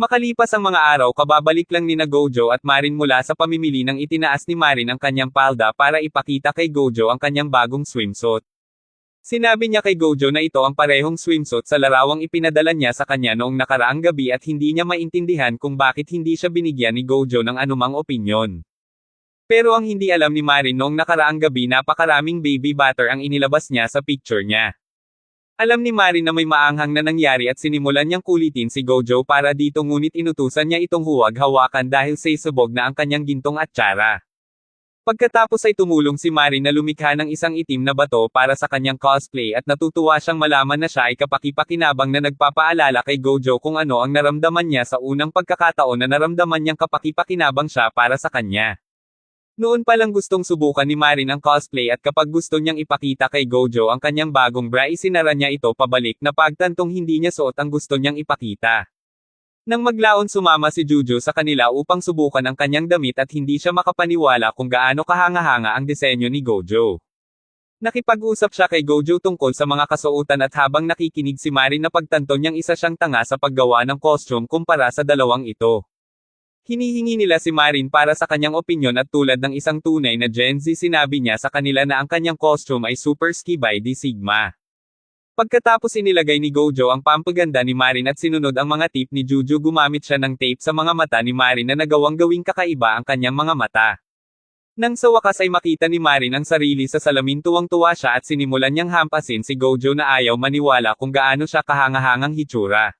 Makalipas ang mga araw kababalik lang nina Gojo at Marin mula sa pamimili nang itinaas ni Marin ang kanyang palda para ipakita kay Gojo ang kanyang bagong swimsuit. Sinabi niya kay Gojo na ito ang parehong swimsuit sa larawang ipinadala niya sa kanya noong nakaraang gabi at hindi niya maintindihan kung bakit hindi siya binigyan ni Gojo ng anumang opinyon. Pero ang hindi alam ni Marin noong nakaraang gabi napakaraming baby butter ang inilabas niya sa picture niya. Alam ni Marin na may maanghang na nangyari at sinimulan niyang kulitin si Gojo para dito ngunit inutusan niya itong huwag hawakan dahil sabog na ang kanyang gintong at tsara. Pagkatapos ay tumulong si Marin na lumikha ng isang itim na bato para sa kanyang cosplay at natutuwa siyang malaman na siya ay kapaki-pakinabang na nagpapaalala kay Gojo kung ano ang naramdaman niya sa unang pagkakataon na naramdaman niyang kapaki-pakinabang siya para sa kanya. Noon pa lang gustong subukan ni Marin ang cosplay at kapag gusto niyang ipakita kay Gojo ang kanyang bagong bra isinara niya ito pabalik na pagtantong hindi niya suot ang gusto niyang ipakita. Nang maglaon sumama si Juju sa kanila upang subukan ang kanyang damit at hindi siya makapaniwala kung gaano kahanga-hanga ang disenyo ni Gojo. Nakipag-usap siya kay Gojo tungkol sa mga kasuotan at habang nakikinig si Marin na pagtanto niyang isa siyang tanga sa paggawa ng costume kumpara sa dalawang ito. Hinihingi nila si Marin para sa kanyang opinyon at tulad ng isang tunay na Gen Z sinabi niya sa kanila na ang kanyang costume ay super ski by the Sigma. Pagkatapos inilagay ni Gojo ang pampaganda ni Marin at sinunod ang mga tip ni Juju gumamit siya ng tape sa mga mata ni Marin na nagawang gawing kakaiba ang kanyang mga mata. Nang sa wakas ay makita ni Marin ang sarili sa salamin tuwang-tuwa siya at sinimulan niyang hampasin si Gojo na ayaw maniwala kung gaano siya kahangahangang hitsura.